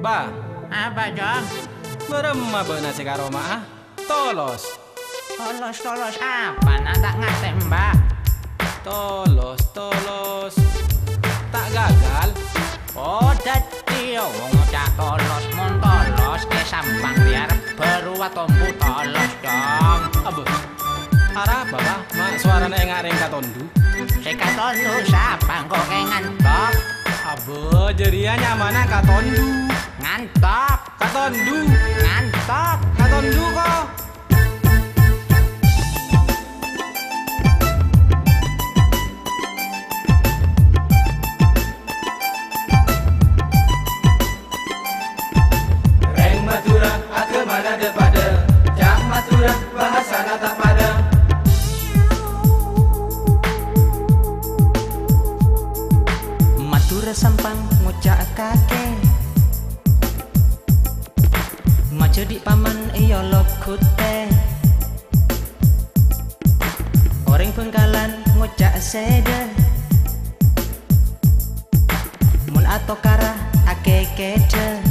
Ba, Apa, Jong? beremah beuna si karoma ah. Tolos. Tolos apa? Nak ngatem, Mbak. Tolos. Tak gagal. Oh, dadi wong cak tolos mon tolos ke sampang biar beruat tombu tolos, Jong. Abu. Arah apa, Bah? Mak suarane ngareng katondu. Si katondu siapa kok kayak ngantok? Abu, jerian nyamana katondu. Ngantok Kok. Reng Matura, ake mana depada Jak Matura, bahasa tak pada Matura sampang ngucak kakek Majo di paman iyo lokute Orang Bengkalan ngucak sede Mun atau karah ake kede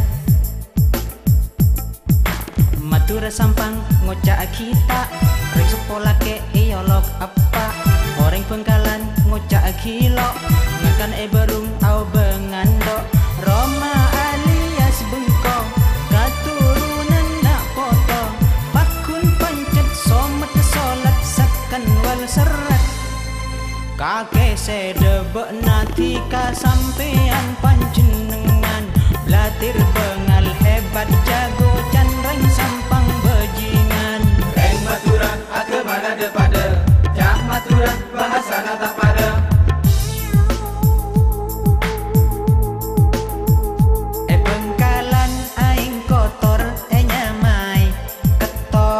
Matura sampang ngucak kita Ring sekolah ke iyo lok apa Orang Bengkalan ngucak gilo Ngakan berung au bengandok Roma alias bengkong Katurunan nak foto Pakun pancet somet solat Sakan wal serat Kakek sedebek nanti kasampean panjenengan Blatir bengal hebat jago canreng sampang bajingan Reng Matura, ake mana depada Jak Matura, bahasa tak pada Bengkalan aing kotor nyamai keto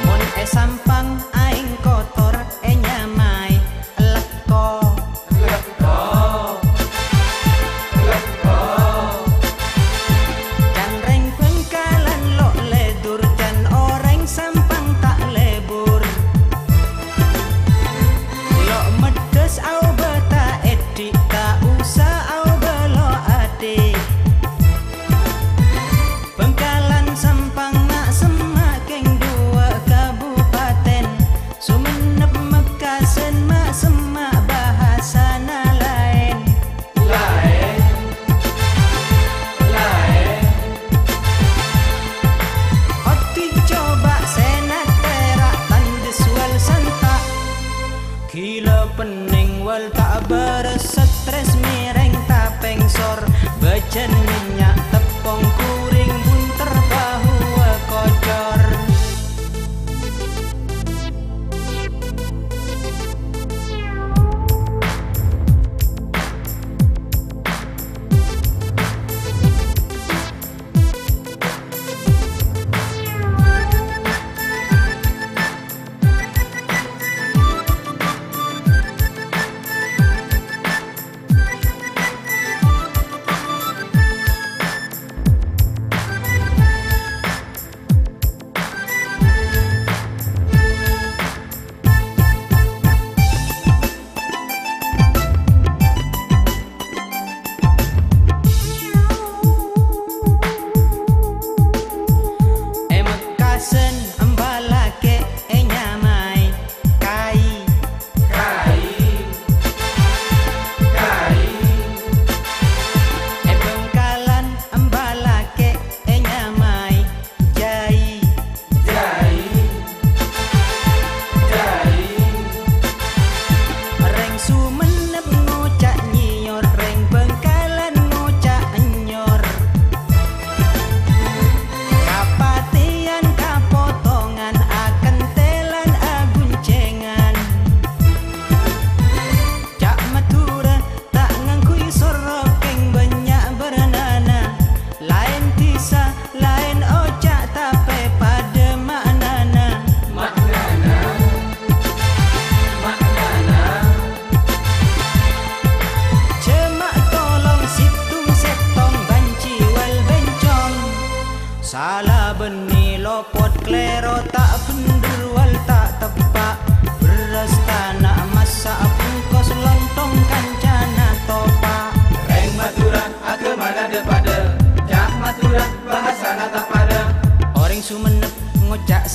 Mun sampang aing kotor nyamai leko Canreng Bengkalan lo ledur dan orang sampang tak lebur Lo medes au beta edik tak usah au belo adik Bengkalan sampang nak semakin dua kabupaten Sumenep Mekasen mak semak bahasa lain Oti coba senat terak tandes wal santak Gila pening wal tak beresetres mireng tak pengsor Bejen minyak tepung kuring bunter bahu kocor Mekasen embalake nyamai kai Bengkalan embalake nyamai jai Reng Sumenep ngucak nyior Reng Bengkalan ngucak enyor Kapatian kapotongan akan telan aguncengan Cak Matura tak ngangkui sorokeng banyak berenana Lain tisa, lain ocak tapi pada maknana Cemak tolong situng setong banci wal bencong Salah beni lopot klero tak bener wal tak tepak Beras tanah masak pungkos lontong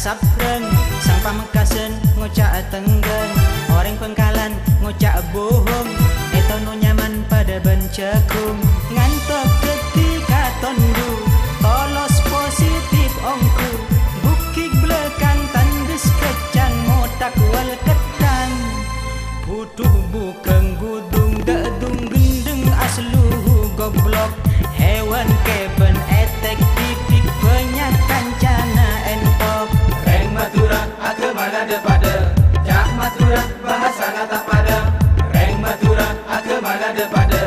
sapreng, sang pamekasen ngocak tenggen, orang Pengkalan ngocak bohong, etono nyaman pada bencekung, ngantok ketika tondu, tolos positif ongku, bukik belakang tandus kecang motak wal ketang, putuh bukeng gudung dedung gendeng asluhu goblok, hewan keben etek titik banyak kancana entok. Reng maturan ake mana depada, jak maturan bahasa nata pada. Reng maturan ake mana depada,